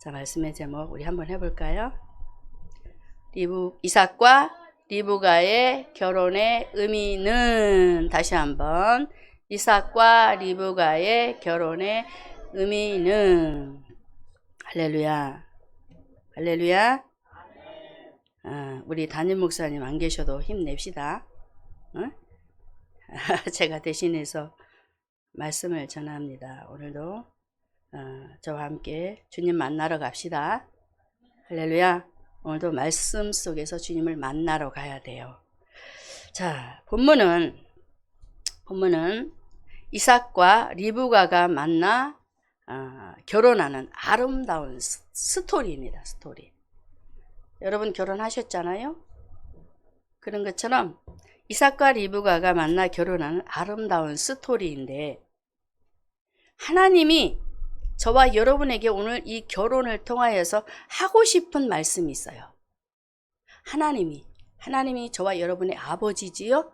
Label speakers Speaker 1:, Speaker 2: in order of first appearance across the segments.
Speaker 1: 자, 말씀의 제목 우리 한번 해볼까요? 이삭과 리브가의 결혼의 의미는, 다시 한번, 이삭과 리브가의 결혼의 의미는. 할렐루야, 할렐루야. 우리 담임 목사님 안 계셔도 힘냅시다. 제가 대신해서 말씀을 전합니다. 오늘도 저와 함께 주님 만나러 갑시다. 할렐루야. 오늘도 말씀 속에서 주님을 만나러 가야 돼요. 자, 본문은 이삭과 리브가가 만나 결혼하는 아름다운 스토리입니다. 스토리. 여러분 결혼하셨잖아요? 그런 것처럼 이삭과 리브가가 만나 결혼하는 아름다운 스토리인데, 하나님이 저와 여러분에게 오늘 이 결혼을 통하여서 하고 싶은 말씀이 있어요. 하나님이 저와 여러분의 아버지지요?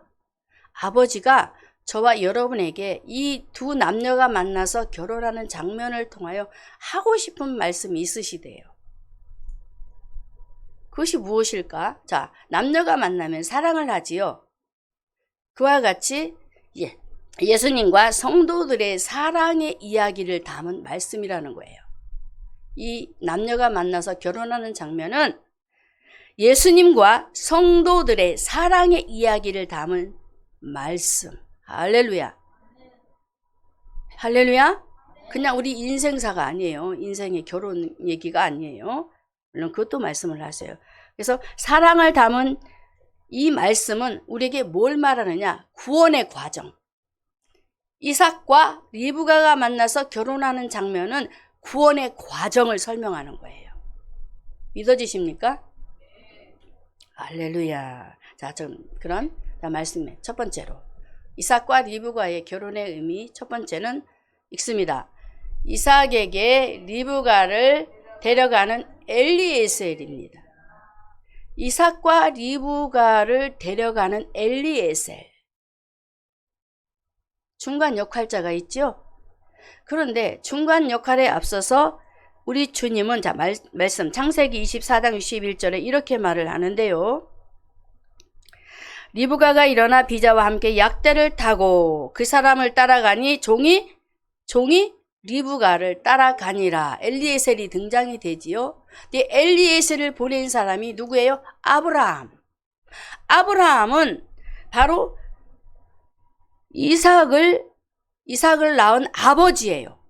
Speaker 1: 아버지가 저와 여러분에게 이 두 남녀가 만나서 결혼하는 장면을 통하여 하고 싶은 말씀이 있으시대요. 그것이 무엇일까? 자, 남녀가 만나면 사랑을 하지요. 그와 같이 예수님과 성도들의 사랑의 이야기를 담은 말씀이라는 거예요. 이 남녀가 만나서 결혼하는 장면은 예수님과 성도들의 사랑의 이야기를 담은 말씀. 할렐루야. 할렐루야. 그냥 우리 인생사가 아니에요. 인생의 결혼 얘기가 아니에요. 물론 그것도 말씀을 하세요. 그래서 사랑을 담은 이 말씀은 우리에게 뭘 말하느냐? 구원의 과정. 이삭과 리브가가 만나서 결혼하는 장면은 구원의 과정을 설명하는 거예요. 믿어지십니까? 할렐루야. 자, 그럼 말씀에 첫 번째로 이삭과 리브가의 결혼의 의미, 첫 번째는 읽습니다. 이삭에게 리브가를 데려가는 엘리에셀입니다. 이삭과 리브가를 데려가는 엘리에셀. 중간 역할자가 있죠. 그런데 중간 역할에 앞서서 우리 주님은, 자, 말씀 창세기 24장 61절에 이렇게 말을 하는데요. 리브가가 일어나 비자와 함께 약대를 타고 그 사람을 따라가니 종이 리브가를 따라가니라. 엘리에셀이 등장이 되지요. 근데 엘리에셀을 보낸 사람이 누구예요? 아브라함. 아브라함은 바로 이삭을 낳은 아버지예요.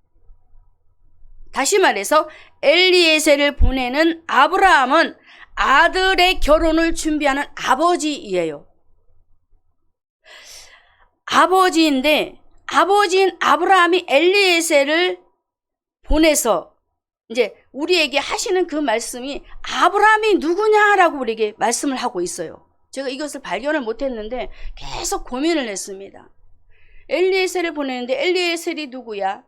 Speaker 1: 다시 말해서 엘리에셀을 보내는 아브라함은 아들의 결혼을 준비하는 아버지예요. 아버지인데, 아버지인 아브라함이 엘리에셀을 보내서 이제 우리에게 하시는 그 말씀이 아브라함이 누구냐라고 우리에게 말씀을 하고 있어요. 제가 이것을 발견을 못했는데 계속 고민을 했습니다. 엘리에셀을 보내는데 엘리에셀이 누구야?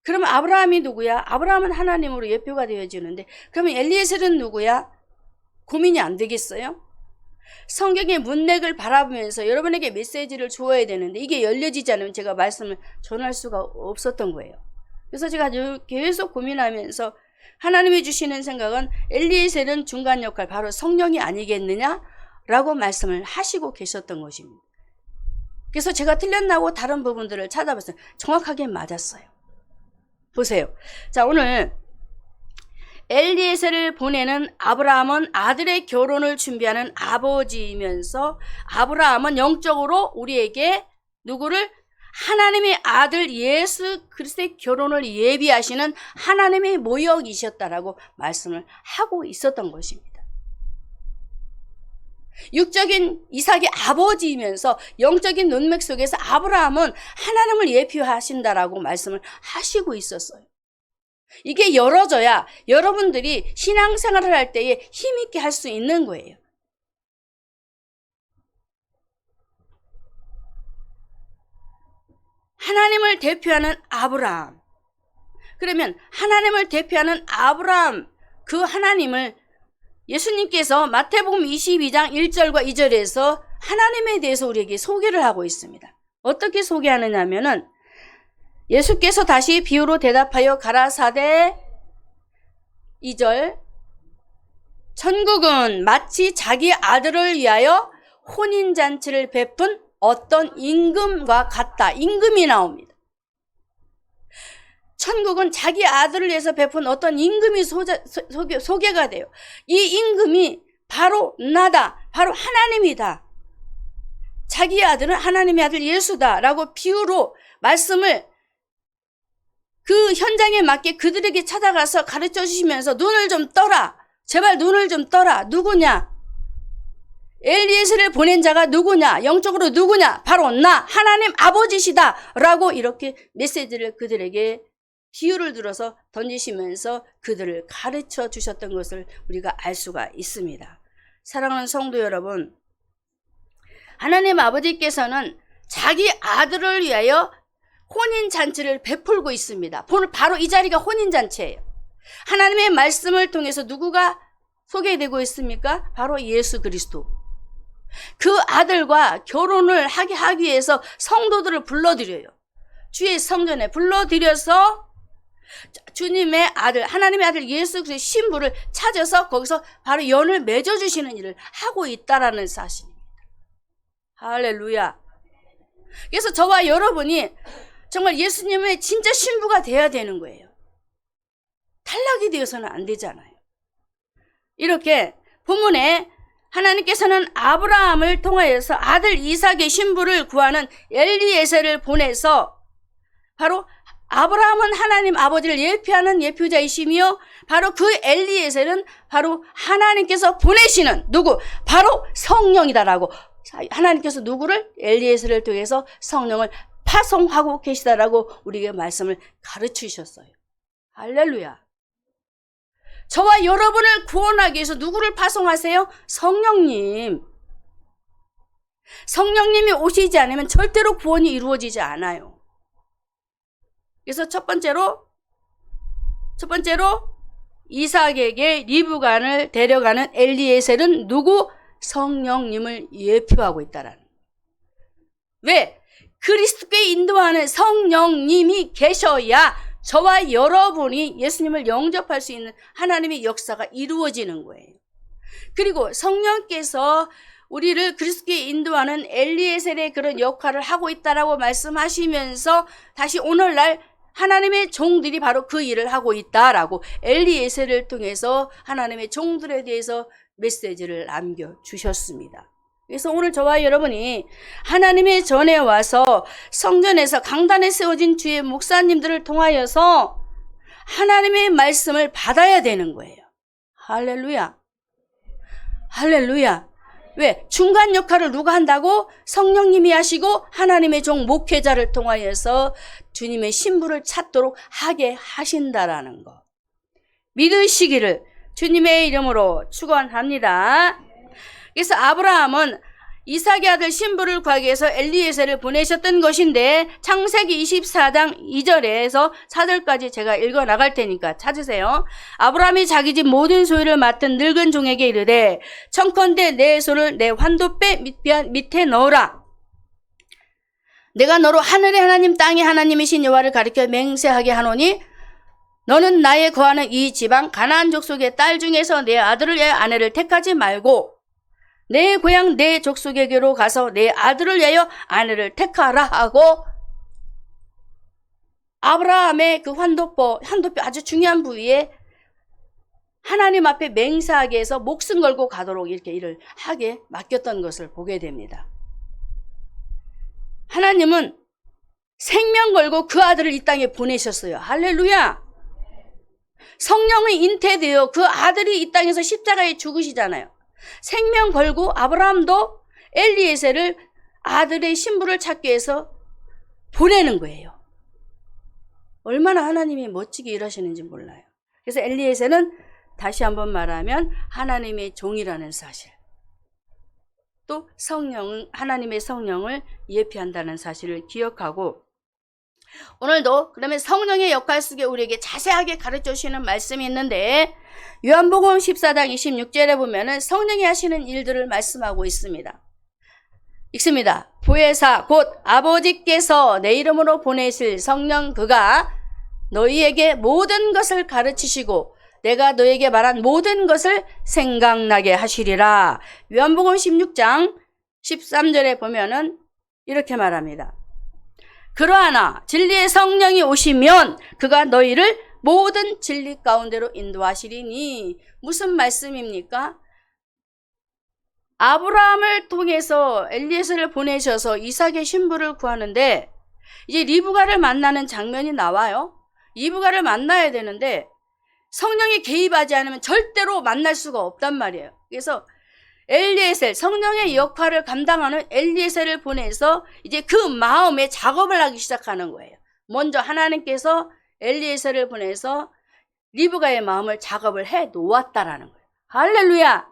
Speaker 1: 그러면 아브라함이 누구야? 아브라함은 하나님으로 예표가 되어지는데 그러면 엘리에셀은 누구야? 고민이 안 되겠어요? 성경의 문맥을 바라보면서 여러분에게 메시지를 주어야 되는데 이게 열려지지 않으면 제가 말씀을 전할 수가 없었던 거예요. 그래서 제가 계속 고민하면서 하나님이 주시는 생각은 엘리에셀은 중간 역할, 바로 성령이 아니겠느냐라고 말씀을 하시고 계셨던 것입니다. 그래서 제가 틀렸나고 다른 부분들을 찾아봤어요. 정확하게 맞았어요. 보세요. 자, 오늘 엘리에셀을 보내는 아브라함은 아들의 결혼을 준비하는 아버지이면서 아브라함은 영적으로 우리에게 누구를? 하나님의 아들 예수 그리스도의 결혼을 예비하시는 하나님의 모형이셨다라고 말씀을 하고 있었던 것입니다. 육적인 이삭의 아버지이면서 영적인 논맥 속에서 아브라함은 하나님을 예표하신다라고 말씀을 하시고 있었어요. 이게 열어져야 여러분들이 신앙생활을 할 때에 힘있게 할 수 있는 거예요. 하나님을 대표하는 아브라함. 그러면 하나님을 대표하는 아브라함, 그 하나님을 예수님께서 마태복음 22장 1절과 2절에서 하나님에 대해서 우리에게 소개를 하고 있습니다. 어떻게 소개하느냐 하면은 예수께서 다시 비유로 대답하여 가라사대 2절 천국은 마치 자기 아들을 위하여 혼인잔치를 베푼 어떤 임금과 같다. 임금이 나옵니다. 천국은 자기 아들을 위해서 베푼 어떤 임금이 소개가 돼요. 이 임금이 바로 나다. 바로 하나님이다. 자기 아들은 하나님의 아들 예수다 라고 비유로 말씀을 그 현장에 맞게 그들에게 찾아가서 가르쳐 주시면서 눈을 좀 떠라. 제발 눈을 좀 떠라. 누구냐? 엘리에셀을 보낸 자가 누구냐? 영적으로 누구냐? 바로 나 하나님 아버지시다 라고 이렇게 메시지를 그들에게 비유를 들어서 던지시면서 그들을 가르쳐 주셨던 것을 우리가 알 수가 있습니다. 사랑하는 성도 여러분, 하나님 아버지께서는 자기 아들을 위하여 혼인잔치를 베풀고 있습니다. 바로 이 자리가 혼인잔치예요. 하나님의 말씀을 통해서 누구가 소개되고 있습니까? 바로 예수 그리스도. 그 아들과 결혼을 하기 위해서 성도들을 불러들여요. 주의 성전에 불러들여서 주님의 아들, 하나님의 아들 예수 그리스도의 신부를 찾아서 거기서 바로 연을 맺어주시는 일을 하고 있다라는 사실입니다. 할렐루야. 그래서 저와 여러분이 정말 예수님의 진짜 신부가 돼야 되는 거예요. 탈락이 되어서는 안 되잖아요. 이렇게 본문에 하나님께서는 아브라함을 통하여서 아들 이삭의 신부를 구하는 엘리에셀을 보내서 바로 아브라함은 하나님 아버지를 예표하는 예표자이시며 바로 그 엘리에셀은 바로 하나님께서 보내시는 누구? 바로 성령이다라고 하나님께서 누구를? 엘리에셀을 통해서 성령을 파송하고 계시다라고 우리에게 말씀을 가르치셨어요. 할렐루야. 저와 여러분을 구원하기 위해서 누구를 파송하세요? 성령님. 성령님이 오시지 않으면 절대로 구원이 이루어지지 않아요. 그래서 첫 번째로 이삭에게 리브간을 데려가는 엘리에셀은 누구? 성령님을 예표하고 있다라는. 왜? 그리스도께 인도하는 성령님이 계셔야 저와 여러분이 예수님을 영접할 수 있는 하나님의 역사가 이루어지는 거예요. 그리고 성령께서 우리를 그리스도께 인도하는 엘리에셀의 그런 역할을 하고 있다라고 말씀하시면서 다시 오늘날 하나님의 종들이 바로 그 일을 하고 있다라고 엘리에셀을 통해서 하나님의 종들에 대해서 메시지를 남겨주셨습니다. 그래서 오늘 저와 여러분이 하나님의 전에 와서 성전에서 강단에 세워진 주의 목사님들을 통하여서 하나님의 말씀을 받아야 되는 거예요. 할렐루야. 할렐루야. 왜? 중간 역할을 누가 한다고? 성령님이 하시고 하나님의 종 목회자를 통하여서 주님의 신부를 찾도록 하게 하신다라는 거. 믿으시기를 주님의 이름으로 축원합니다. 그래서 아브라함은 이삭의 아들 신부를 구하기 위해서 엘리에셀을 보내셨던 것인데 창세기 24장 2절에서 4절까지 제가 읽어 나갈 테니까 찾으세요. 아브라함이 자기 집 모든 소유를 맡은 늙은 종에게 이르되 청컨대 내 손을 내 환도뼈 밑에 넣어라. 내가 너로 하늘의 하나님 땅의 하나님이신 여호와를 가리켜 맹세하게 하노니 너는 나의 거하는 이 지방 가나안 족속의 딸 중에서 내 아들을 위하여 아내를 택하지 말고 내 고향 내 족속에게로 가서 내 아들을 위하여 아내를 택하라 하고 아브라함의 그 환도뼈 아주 중요한 부위에 하나님 앞에 맹세하게 해서 목숨 걸고 가도록 이렇게 일을 하게 맡겼던 것을 보게 됩니다. 하나님은 생명 걸고 그 아들을 이 땅에 보내셨어요. 할렐루야. 성령이 잉태되어 그 아들이 이 땅에서 십자가에 죽으시잖아요. 생명 걸고 아브라함도 엘리에셀을 아들의 신부를 찾기 위해서 보내는 거예요. 얼마나 하나님이 멋지게 일하시는지 몰라요. 그래서 엘리에셀은 다시 한번 말하면 하나님의 종이라는 사실, 또 하나님의 성령을 예표한다는 사실을 기억하고 오늘도 그러면 성령의 역할 속에 우리에게 자세하게 가르쳐 주시는 말씀이 있는데 요한복음 14장 26절에 보면은 성령이 하시는 일들을 말씀하고 있습니다. 읽습니다. 보혜사 곧 아버지께서 내 이름으로 보내실 성령 그가 너희에게 모든 것을 가르치시고 내가 너에게 말한 모든 것을 생각나게 하시리라. 요한복음 16장 13절에 보면은 이렇게 말합니다. 그러하나 진리의 성령이 오시면 그가 너희를 모든 진리 가운데로 인도하시리니. 무슨 말씀입니까? 아브라함을 통해서 엘리에셀을 보내셔서 이삭의 신부를 구하는데 이제 리브가를 만나는 장면이 나와요. 리브가를 만나야 되는데 성령이 개입하지 않으면 절대로 만날 수가 없단 말이에요. 그래서 엘리에셀, 성령의 역할을 감당하는 엘리에셀을 보내서 이제 그 마음에 작업을 하기 시작하는 거예요. 먼저 하나님께서 엘리에셀을 보내서 리브가의 마음을 작업을 해 놓았다라는 거예요. 할렐루야!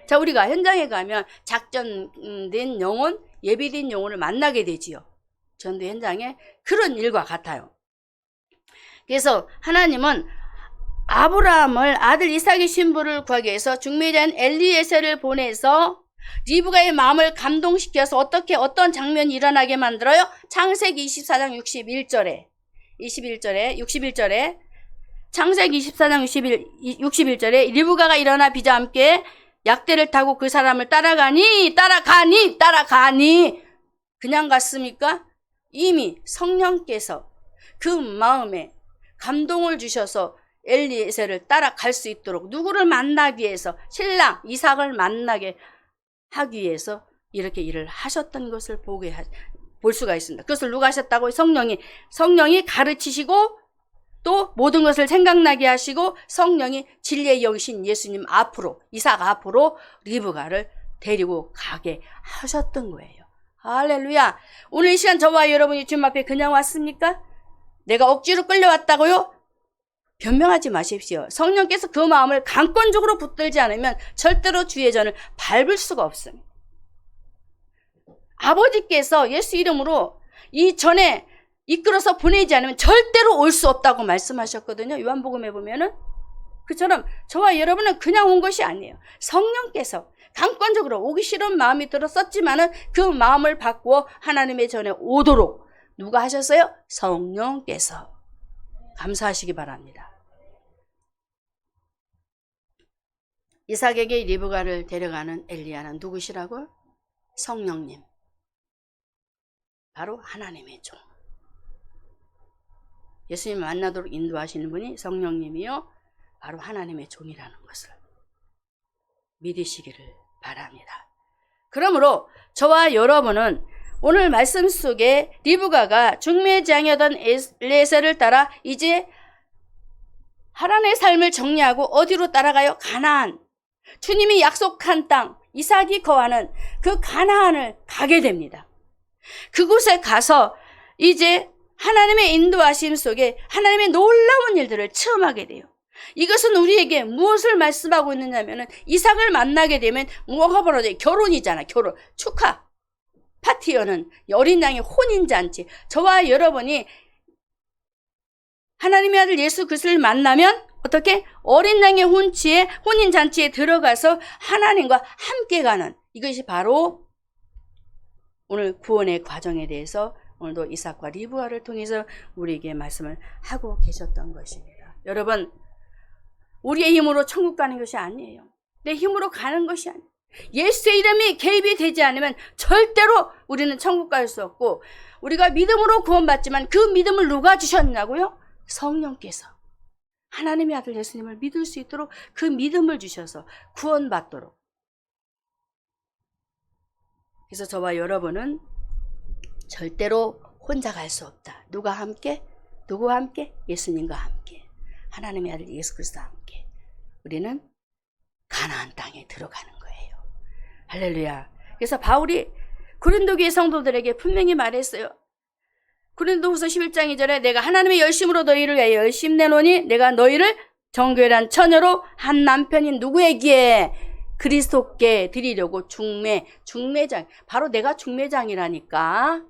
Speaker 1: 자, 우리가 현장에 가면 작전된 영혼, 예비된 영혼을 만나게 되지요. 전도 현장에 그런 일과 같아요. 그래서 하나님은 아브라함을 아들 이삭의 신부를 구하기 위해서 중매자인 엘리에셀을 보내서 리브가의 마음을 감동시켜서 어떤 장면이 일어나게 만들어요? 창세기 24장 61절에 창세기 24장 61절에 리브가가 일어나 비자 함께 약대를 타고 그 사람을 따라가니 그냥 갔습니까? 이미 성령께서 그 마음에 감동을 주셔서 엘리에셀을 따라갈 수 있도록 누구를 만나기 위해서 신랑 이삭을 만나게 하기 위해서 이렇게 일을 하셨던 것을 볼 수가 있습니다. 그것을 누가 하셨다고? 성령이 가르치시고 또 모든 것을 생각나게 하시고 성령이 진리의 영이신 예수님 앞으로, 이삭 앞으로 리브가를 데리고 가게 하셨던 거예요. 할렐루야. 오늘 이 시간 저와 여러분이 주님 앞에 그냥 왔습니까? 내가 억지로 끌려왔다고요? 변명하지 마십시오. 성령께서 그 마음을 강권적으로 붙들지 않으면 절대로 주의 전을 밟을 수가 없습니다. 아버지께서 예수 이름으로 이 전에 이끌어서 보내지 않으면 절대로 올 수 없다고 말씀하셨거든요. 요한복음에 보면은. 그처럼 저와 여러분은 그냥 온 것이 아니에요. 성령께서 강권적으로 오기 싫은 마음이 들었었지만은 그 마음을 바꾸어 하나님의 전에 오도록 누가 하셨어요? 성령께서. 감사하시기 바랍니다. 이삭에게 리브가를 데려가는 엘리야는 누구시라고요? 성령님. 바로 하나님의 종. 예수님을 만나도록 인도하시는 분이 성령님이요. 바로 하나님의 종이라는 것을 믿으시기를 바랍니다. 그러므로 저와 여러분은 오늘 말씀 속에 리브가가 중매장이었던 엘리에셀을 따라 이제 하란의 삶을 정리하고 어디로 따라가요? 가나안. 주님이 약속한 땅, 이삭이 거하는 그 가나안을 가게 됩니다. 그곳에 가서 이제 하나님의 인도하심 속에 하나님의 놀라운 일들을 체험하게 돼요. 이것은 우리에게 무엇을 말씀하고 있느냐면은 이삭을 만나게 되면 뭐가 벌어져요? 결혼이잖아. 결혼. 축하. 파티 여는 어린 양의 혼인잔치. 저와 여러분이 하나님의 아들 예수 그리스도를 만나면 어떻게? 어린 양의 혼인잔치에 들어가서 하나님과 함께 가는 이것이 바로 오늘 구원의 과정에 대해서 오늘도 이삭과 리브가를 통해서 우리에게 말씀을 하고 계셨던 것입니다. 여러분, 우리의 힘으로 천국 가는 것이 아니에요. 내 힘으로 가는 것이 아니에요. 예수의 이름이 개입이 되지 않으면 절대로 우리는 천국 갈 수 없고, 우리가 믿음으로 구원받지만 그 믿음을 누가 주셨냐고요? 성령께서. 하나님의 아들 예수님을 믿을 수 있도록 그 믿음을 주셔서 구원받도록. 그래서 저와 여러분은 절대로 혼자 갈 수 없다. 누가 함께? 누구와 함께? 예수님과 함께. 하나님의 아들 예수 그리스도와 함께. 우리는 가나안 땅에 들어가는 거예요. 할렐루야. 그래서 바울이 고린도 교회 성도들에게 분명히 말했어요. 고린도후서 11장 2절에 내가 하나님의 열심으로 너희를 위하여 열심 내노니 내가 너희를 정결한 처녀로 한 남편인 누구에게? 그리스도께 드리려고 중매장. 바로 내가 중매장이라니까.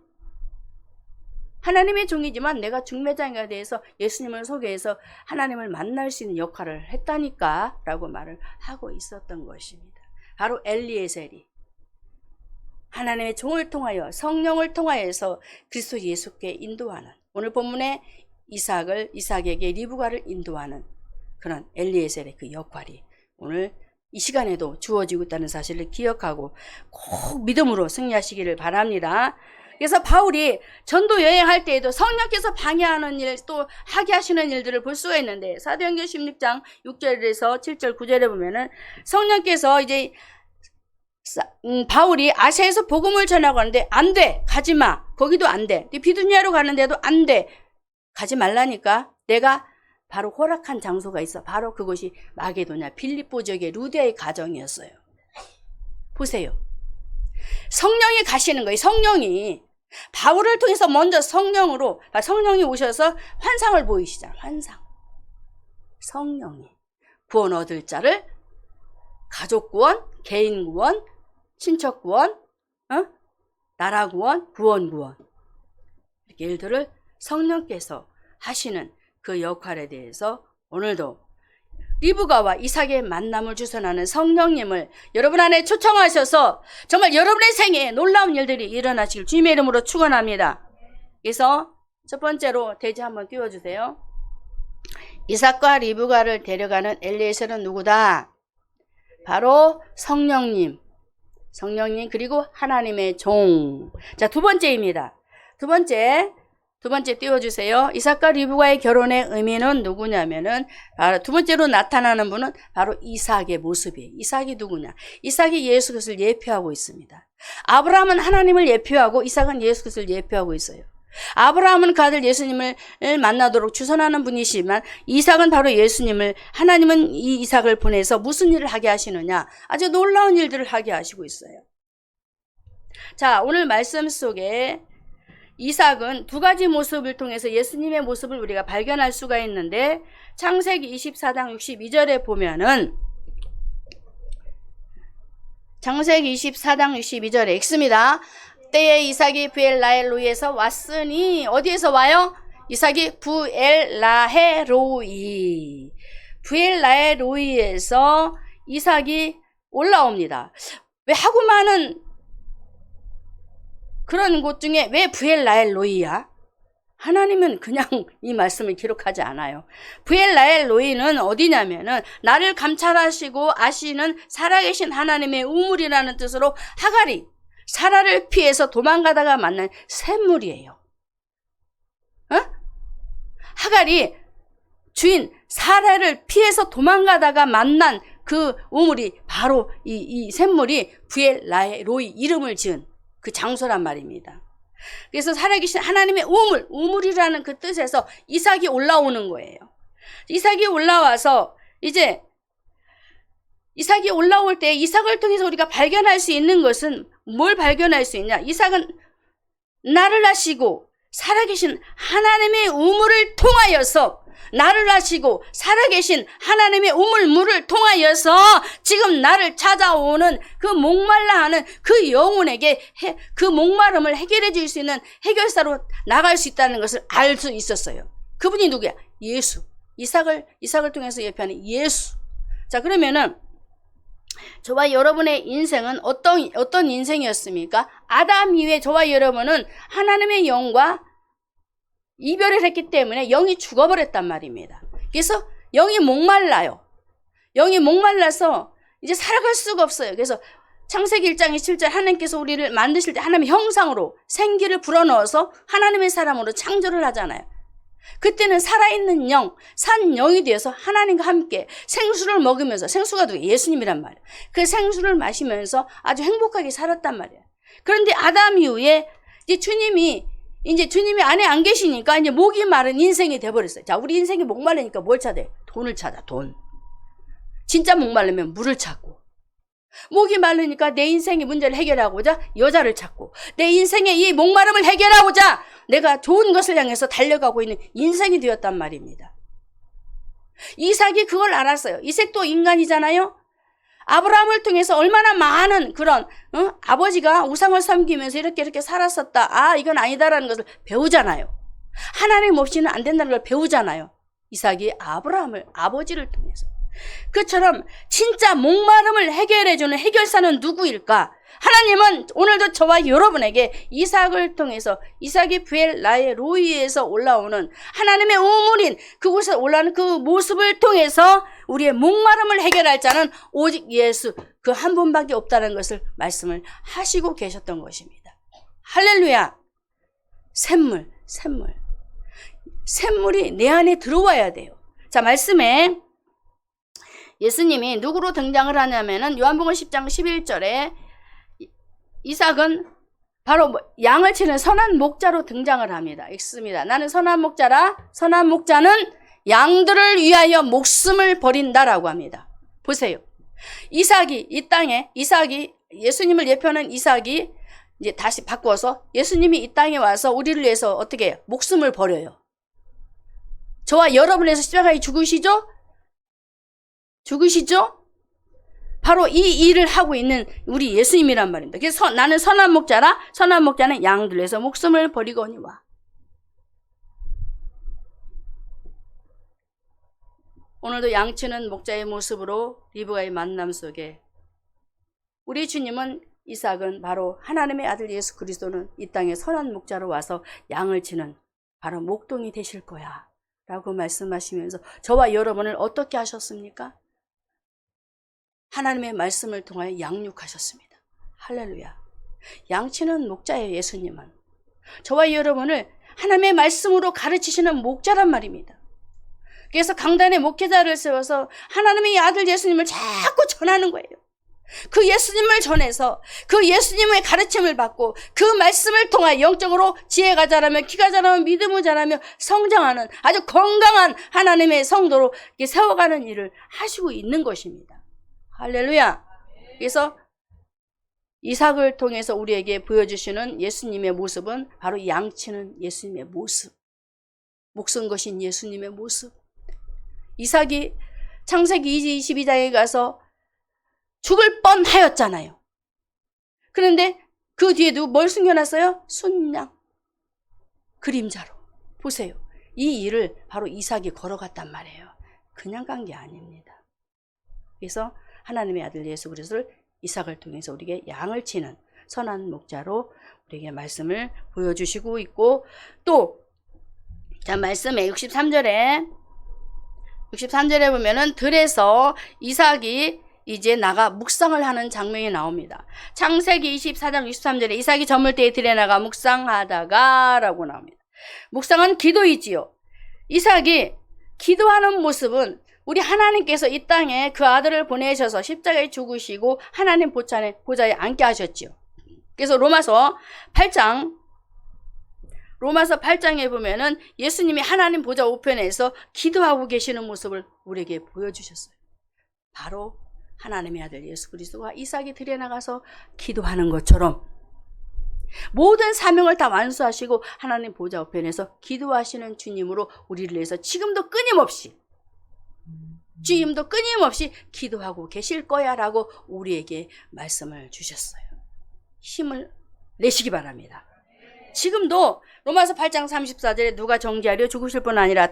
Speaker 1: 하나님의 종이지만 내가 중매장에 대해서 예수님을 소개해서 하나님을 만날 수 있는 역할을 했다니까 라고 말을 하고 있었던 것입니다. 바로 엘리에셀이 하나님의 종을 통하여 성령을 통하여서 그리스도 예수께 인도하는, 오늘 본문에 이삭에게 리브가를 인도하는 그런 엘리에셀의 그 역할이 오늘 이 시간에도 주어지고 있다는 사실을 기억하고 꼭 믿음으로 승리하시기를 바랍니다. 그래서 바울이 전도 여행할 때에도 성령께서 방해하는 일, 또 하게 하시는 일들을 볼 수가 있는데, 사도행전 16장 6절에서 7절 9절에 보면은 성령께서 이제 바울이 아시아에서 복음을 전하고 하는데 안 돼, 가지 마, 거기도 안 돼, 비두니아로 가는데도 안 돼, 가지 말라니까. 내가 바로 허락한 장소가 있어. 바로 그곳이 마게도냐 빌립보 지역의 루디아의 가정이었어요. 보세요, 성령이 가시는 거예요. 성령이 바울을 통해서 먼저 성령이 오셔서 환상을 보이시잖아요. 환상. 성령이 구원 얻을 자를 가족 구원, 개인 구원, 친척 구원, 나라 구원, 구원 이렇게 일들을 성령께서 하시는 그 역할에 대해서 오늘도 리브가와 이삭의 만남을 주선하는 성령님을 여러분 안에 초청하셔서 정말 여러분의 생애에 놀라운 일들이 일어나시길 주님의 이름으로 축원합니다. 그래서 첫 번째로 대지 한번 띄워주세요. 이삭과 리브가를 데려가는 엘리에셀은 누구다? 바로 성령님 그리고 하나님의 종. 자, 두 번째입니다. 두 번째 띄워주세요. 이삭과 리브가의 결혼의 의미는 누구냐면은 바로 두 번째로 나타나는 분은 바로 이삭의 모습이에요. 이삭이 누구냐? 이삭이 예수 그리스도를 예표하고 있습니다. 아브라함은 하나님을 예표하고 이삭은 예수 그리스도를 예표하고 있어요. 아브라함은 그 아들 예수님을 만나도록 주선하는 분이시지만 이삭은 바로 예수님을, 하나님은 이 이삭을 보내서 무슨 일을 하게 하시느냐? 아주 놀라운 일들을 하게 하시고 있어요. 자, 오늘 말씀 속에 이삭은 두 가지 모습을 통해서 예수님의 모습을 우리가 발견할 수가 있는데, 창세기 24장 62절에 보면은, 창세기 24장 62절에 읽습니다. 때에 이삭이 부엘라헬로이에서 왔으니, 어디에서 와요? 이삭이 부엘라헬로이에서 이삭이 올라옵니다. 왜 하고 많은 그런 곳 중에 왜 부엘라헬로이야? 하나님은 그냥 이 말씀을 기록하지 않아요. 부엘라헬로이는 어디냐면은 나를 감찰하시고 아시는 살아계신 하나님의 우물이라는 뜻으로 하갈이 사라를 피해서 도망가다가 만난 샘물이에요. 하갈이 주인 사라를 피해서 도망가다가 만난 그 우물이 바로 이 샘물이 부엘라헬로이 이름을 지은 그 장소란 말입니다. 그래서 살아계신 하나님의 우물이라는 그 뜻에서 이삭이 올라오는 거예요. 이삭이 올라와서 이제 이삭이 올라올 때 이삭을 통해서 우리가 발견할 수 있는 것은 뭘 발견할 수 있냐? 이삭은 나를 아시고 살아계신 하나님의 우물을 통하여서, 나를 아시고 살아계신 하나님의 물을 통하여서 지금 나를 찾아오는 그 목말라하는 그 영혼에게 그 목마름을 해결해 줄 수 있는 해결사로 나갈 수 있다는 것을 알 수 있었어요. 그분이 누구야? 예수. 이삭을 통해서 예표하는 예수. 자, 그러면은 저와 여러분의 인생은 어떤 인생이었습니까? 아담 이후에 저와 여러분은 하나님의 영과 이별을 했기 때문에 영이 죽어버렸단 말입니다. 그래서 영이 목말라요. 영이 목말라서 이제 살아갈 수가 없어요. 그래서 창세기 1장 27절 하나님께서 우리를 만드실 때 하나님의 형상으로 생기를 불어넣어서 하나님의 사람으로 창조를 하잖아요. 그때는 살아있는 영, 산 영이 되어서 하나님과 함께 생수를 먹으면서, 생수가 누구예요? 예수님이란 말이에요. 그 생수를 마시면서 아주 행복하게 살았단 말이에요. 그런데 아담 이후에 이제 주님이 안에 안 계시니까 이제 목이 마른 인생이 돼버렸어요. 자, 우리 인생이 목마르니까 뭘 찾아요? 돈을 찾아, 돈. 진짜 목마르면 물을 찾고, 목이 마르니까 내 인생의 문제를 해결하고자 여자를 찾고, 내 인생의 이 목마름을 해결하고자 내가 좋은 것을 향해서 달려가고 있는 인생이 되었단 말입니다. 이삭이 그걸 알았어요. 이삭도 인간이잖아요. 아브라함을 통해서 얼마나 많은 그런 아버지가 우상을 섬기면서 이렇게 살았었다. 아, 이건 아니다라는 것을 배우잖아요. 하나님 없이는 안 된다는 걸 배우잖아요. 이삭이 아브라함을, 아버지를 통해서. 그처럼 진짜 목마름을 해결해주는 해결사는 누구일까? 하나님은 오늘도 저와 여러분에게 이삭을 통해서 이삭이 부엘나의 로이에서 올라오는 하나님의 우물인 그곳에 올라오는 그 모습을 통해서 우리의 목마름을 해결할 자는 오직 예수 그 한 분밖에 없다는 것을 말씀을 하시고 계셨던 것입니다. 할렐루야. 샘물이 내 안에 들어와야 돼요. 자, 말씀에 예수님이 누구로 등장을 하냐면은 요한복음 10장 11절에 이삭은 바로 양을 치는 선한 목자로 등장을 합니다. 읽습니다. 나는 선한 목자라. 선한 목자는 양들을 위하여 목숨을 버린다라고 합니다. 보세요. 이삭이 이 땅에 예수님을 예표하는 이삭이 이제 다시 바꾸어서 예수님이 이 땅에 와서 우리를 위해서 어떻게 해요? 목숨을 버려요. 저와 여러분을 위해서 십자가에 죽으시죠? 바로 이 일을 하고 있는 우리 예수님이란 말입니다. 그래서 나는 선한 목자라. 선한 목자는 양들 위해서 목숨을 버리거니와. 오늘도 양치는 목자의 모습으로 리브가의 만남 속에 우리 주님은 이삭은 바로 하나님의 아들 예수 그리스도는 이 땅에 선한 목자로 와서 양을 치는 바로 목동이 되실 거야 라고 말씀하시면서 저와 여러분을 어떻게 하셨습니까? 하나님의 말씀을 통하여 양육하셨습니다. 할렐루야. 양치는 목자예요. 예수님은 저와 여러분을 하나님의 말씀으로 가르치시는 목자란 말입니다. 그래서 강단에 목회자를 세워서 하나님의 아들 예수님을 자꾸 전하는 거예요. 그 예수님을 전해서 그 예수님의 가르침을 받고 그 말씀을 통하여 영적으로 지혜가 자라며 키가 자라며 믿음을 자라며 성장하는 아주 건강한 하나님의 성도로 세워가는 일을 하시고 있는 것입니다. 할렐루야. 그래서 이삭을 통해서 우리에게 보여주시는 예수님의 모습은 바로 양치는 예수님의 모습, 목숨 거신 예수님의 모습. 이삭이 창세기 22장에 가서 죽을 뻔하였잖아요. 그런데 그 뒤에도 뭘 숨겨놨어요? 순양, 그림자로. 보세요. 이 일을 바로 이삭이 걸어갔단 말이에요. 그냥 간 게 아닙니다. 그래서 하나님의 아들 예수 그리스도를 이삭을 통해서 우리에게 양을 치는 선한 목자로 우리에게 말씀을 보여주시고 있고, 또 자, 말씀에 63절에 보면은 들에서 이삭이 이제 나가 묵상을 하는 장면이 나옵니다. 창세기 24장 63절에 이삭이 저물 때에 들에 나가 묵상하다가 라고 나옵니다. 묵상은 기도이지요. 이삭이 기도하는 모습은 우리 하나님께서 이 땅에 그 아들을 보내셔서 십자가에 죽으시고 하나님 보좌에 앉게 하셨지요. 그래서 로마서 8장에 보면은 예수님이 하나님 보좌 우편에서 기도하고 계시는 모습을 우리에게 보여주셨어요. 바로 하나님의 아들 예수 그리스도가 이삭이 들에 나가서 기도하는 것처럼 모든 사명을 다 완수하시고 하나님 보좌 우편에서 기도하시는 주님으로 우리를 위해서 지금도 끊임없이 기도하고 계실 거야 라고 우리에게 말씀을 주셨어요. 힘을 내시기 바랍니다. 지금도 로마서 8장 34절에 누가 정죄하려 죽으실 뿐 아니라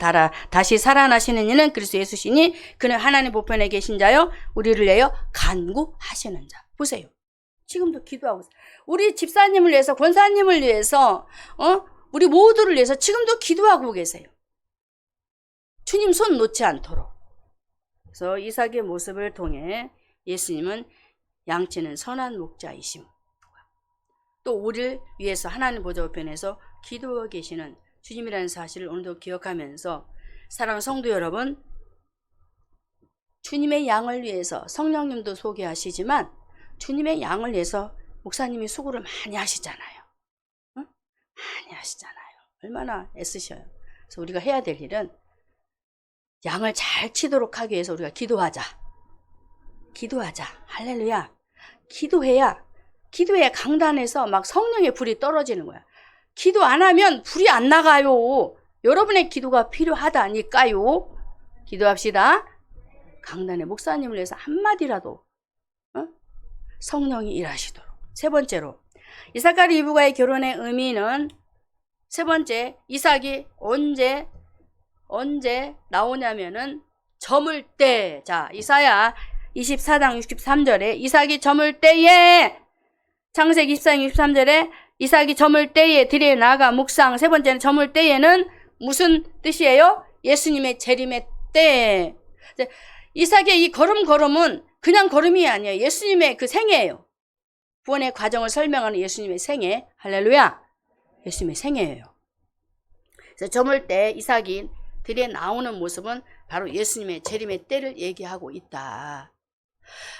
Speaker 1: 다시 살아나시는 이는 그리스도 예수시니 그는 하나님 보편에 계신 자요 우리를 위하여 간구하시는 자. 보세요. 지금도 기도하고 있어요. 우리 집사님을 위해서, 권사님을 위해서, 우리 모두를 위해서 지금도 기도하고 계세요. 주님 손 놓지 않도록. 그래서 이삭의 모습을 통해 예수님은 양치는 선한 목자이심, 또 우리를 위해서 하나님 보좌 우편에서 기도하고 계시는 주님이라는 사실을 오늘도 기억하면서, 사랑하는 성도 여러분, 주님의 양을 위해서 성령님도 소개하시지만 주님의 양을 위해서 목사님이 수고를 많이 하시잖아요. 응? 많이 하시잖아요. 얼마나 애쓰셔요. 그래서 우리가 해야 될 일은 양을 잘 치도록 하기 위해서 우리가 기도하자. 할렐루야. 기도해야 강단에서 막 성령의 불이 떨어지는 거야. 기도 안 하면 불이 안 나가요. 여러분의 기도가 필요하다니까요. 기도합시다. 강단의 목사님을 위해서 한마디라도 성령이 일하시도록. 세 번째로, 이삭과 리브가의 결혼의 의미는, 세 번째, 이삭이 언제 나오냐면은 저물 때. 자, 이사야 24장 63절에 이삭이 저물 때에, 창세기 24장 63절에 이삭이 저물 때에 들에 나가 묵상. 세 번째는 저물 때에는 무슨 뜻이에요? 예수님의 재림의 때. 이삭의 이 걸음은 그냥 걸음이 아니에요. 예수님의 그 생애예요. 구원의 과정을 설명하는 예수님의 생애. 할렐루야. 예수님의 생애예요. 그래서 저물 때 이삭이 들에 나오는 모습은 바로 예수님의 재림의 때를 얘기하고 있다.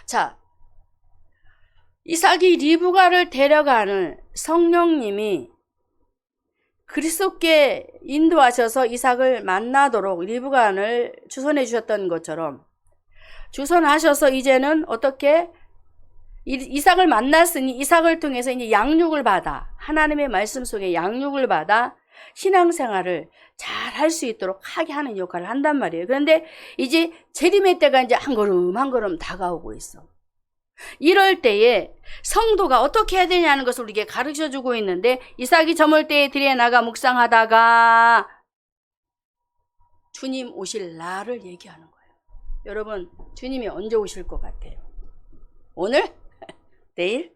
Speaker 1: 자, 이삭이 리브가를 데려가는 성령님이 그리스도께 인도하셔서 이삭을 만나도록 리브간을 주선해 주셨던 것처럼 주선하셔서 이제는 어떻게 이삭을 만났으니 이삭을 통해서 이제 양육을 받아, 하나님의 말씀 속에 양육을 받아 신앙생활을 잘 할 수 있도록 하게 하는 역할을 한단 말이에요. 그런데 이제 재림의 때가 이제 한 걸음 한 걸음 다가오고 있어. 이럴 때에 성도가 어떻게 해야 되냐는 것을 우리에게 가르쳐주고 있는데, 이삭이 저물 때에 들에 나가 묵상하다가 주님 오실 날을 얘기하는 거예요. 여러분, 주님이 언제 오실 것 같아요? 오늘? 내일?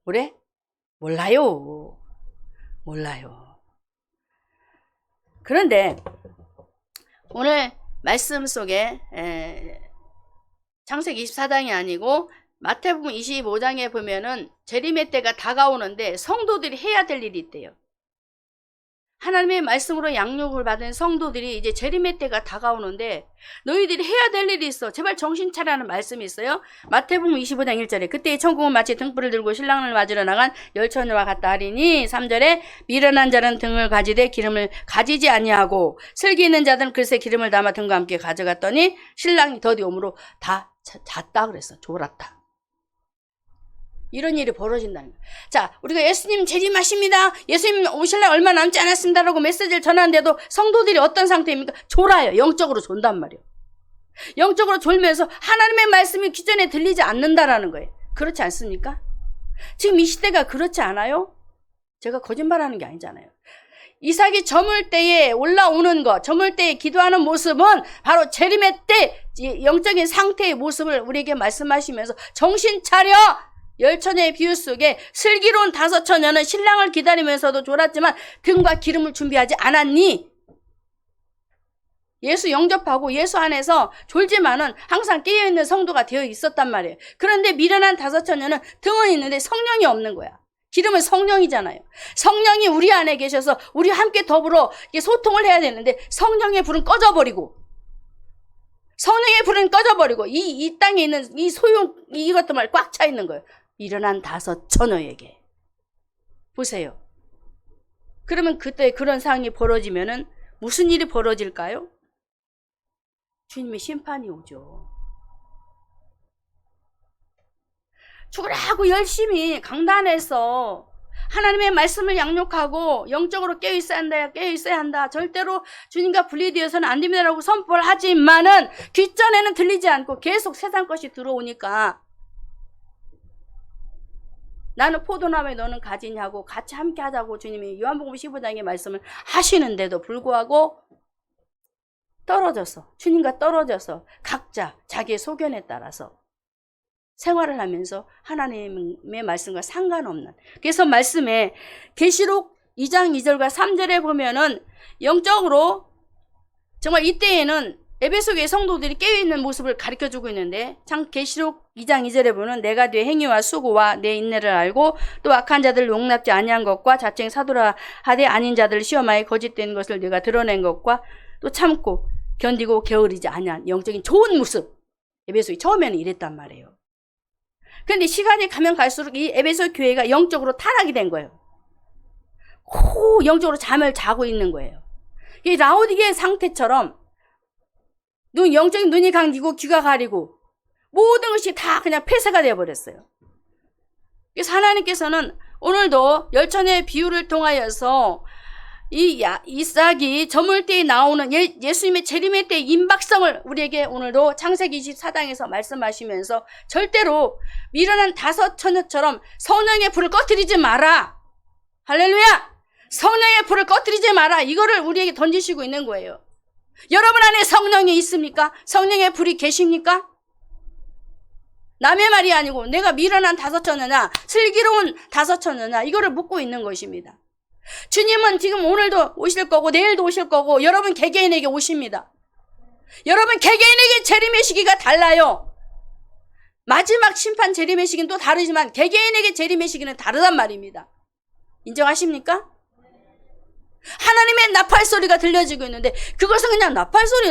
Speaker 1: 올해? 몰라요. 그런데 오늘 말씀 속에 창세기 24장이 아니고 마태복음 25장에 보면은 재림의 때가 다가오는데 성도들이 해야 될 일이 있대요. 하나님의 말씀으로 양육을 받은 성도들이 이제 재림의 때가 다가오는데 너희들이 해야 될 일이 있어. 제발 정신 차리라는 말씀이 있어요. 마태복음 25장 1절에 그때의 천국은 마치 등불을 들고 신랑을 맞으러 나간 열처녀와 같다 하리니, 3절에 미련한 자는 등을 가지되 기름을 가지지 아니하고 슬기 있는 자들은 글쎄 기름을 담아 등과 함께 가져갔더니 신랑이 더디 오므로 다 잤다 그랬어. 졸았다. 이런 일이 벌어진다는 거예요. 자, 우리가 예수님 재림하십니다, 예수님 오실날 얼마 남지 않았습니다라고 메시지를 전하는데도 성도들이 어떤 상태입니까? 졸아요. 영적으로 존단 말이에요. 영적으로 졸면서 하나님의 말씀이 기존에 들리지 않는다라는 거예요. 그렇지 않습니까? 지금 이 시대가 그렇지 않아요? 제가 거짓말하는 게 아니잖아요. 이삭이 저물 때에 올라오는 것, 저물 때에 기도하는 모습은 바로 재림의 때 영적인 상태의 모습을 우리에게 말씀하시면서 정신 차려! 열처녀의 비유 속에 슬기로운 5처녀는 신랑을 기다리면서도 졸았지만 등과 기름을 준비하지 않았니? 예수 영접하고 예수 안에서 졸지만은 항상 깨어있는 성도가 되어 있었단 말이에요. 그런데 미련한 5처녀는 등은 있는데 성령이 없는 거야. 기름은 성령이잖아요. 성령이 우리 안에 계셔서 우리와 함께 더불어 소통을 해야 되는데 성령의 불은 꺼져버리고, 성령의 불은 꺼져버리고 이 땅에 있는 이 이것들만 꽉 차 있는 거예요. 미련한 5처녀에게. 보세요. 그러면 그때 그런 상황이 벌어지면은 무슨 일이 벌어질까요? 주님의 심판이 오죠. 죽으라고 열심히 강단해서 하나님의 말씀을 양육하고 영적으로 깨어있어야 한다. 절대로 주님과 분리되어서는 안 됩니다라고 선포를 하지만은 귓전에는 들리지 않고 계속 세상 것이 들어오니까 나는 포도나무에 너는 가지냐고 같이 함께 하자고 주님이 요한복음 15장의 말씀을 하시는데도 불구하고 주님과 떨어져서 각자 자기의 소견에 따라서 생활을 하면서 하나님의 말씀과 상관없는, 그래서 말씀에 계시록 2장 2절과 3절에 보면은 영적으로 정말 이때에는 에베소교의 성도들이 깨어있는 모습을 가르쳐주고 있는데, 계시록 2장 2절에 보면 내가 네 행위와 수고와 내 인내를 알고 또 악한 자들을 용납지 아니한 것과 자칭 사도라 하되 아닌 자들을 시험하여 거짓된 것을 네가 드러낸 것과 또 참고 견디고 게으르지 아니한 영적인 좋은 모습, 에베소에 처음에는 이랬단 말이에요. 그런데 시간이 가면 갈수록 이 에베소 교회가 영적으로 타락이 된 거예요. 영적으로 잠을 자고 있는 거예요. 이 라오디게 상태처럼 영적인 눈이 감기고 귀가 가리고 모든 것이 다 그냥 폐쇄가 되어버렸어요. 그래서 하나님께서는 오늘도 열처녀의 비유를 통하여서 이 이삭이 저물 때에 나오는 예수님의 재림의 때의 임박성을 우리에게 오늘도 창세기 24장에서 말씀하시면서 절대로 미련한 5처녀처럼 성령의 불을 꺼뜨리지 마라. 할렐루야! 성령의 불을 꺼뜨리지 마라. 이거를 우리에게 던지시고 있는 거예요. 여러분 안에 성령이 있습니까? 성령의 불이 계십니까? 남의 말이 아니고 내가 미련한 다섯처녀냐, 슬기로운 다섯처녀냐, 이거를 묻고 있는 것입니다. 주님은 지금 오늘도 오실 거고 내일도 오실 거고 여러분 개개인에게 오십니다. 여러분 개개인에게 재림의 시기가 달라요. 마지막 심판 재림의 시기는 또 다르지만 개개인에게 재림의 시기는 다르단 말입니다. 인정하십니까? 하나님의 나팔 소리가 들려지고 있는데 그것은 그냥 나팔 소리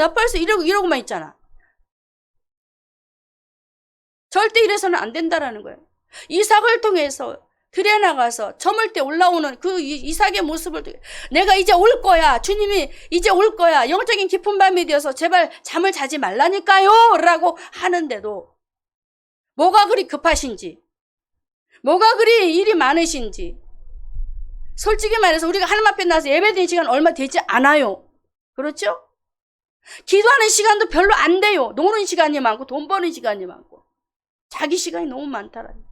Speaker 1: 이러고만 있잖아. 절대 이래서는 안 된다라는 거예요. 이삭을 통해서 들에 나가서 저물 때 올라오는 그 이삭의 모습을 내가 이제 올 거야. 주님이 이제 올 거야. 영적인 깊은 밤이 되어서 제발 잠을 자지 말라니까요. 라고 하는데도 뭐가 그리 급하신지, 뭐가 그리 일이 많으신지, 솔직히 말해서 우리가 하나님 앞에 나와서 예배드리는 시간 얼마 되지 않아요. 그렇죠? 기도하는 시간도 별로 안 돼요. 노는 시간이 많고 돈 버는 시간이 많고 자기 시간이 너무 많다라는.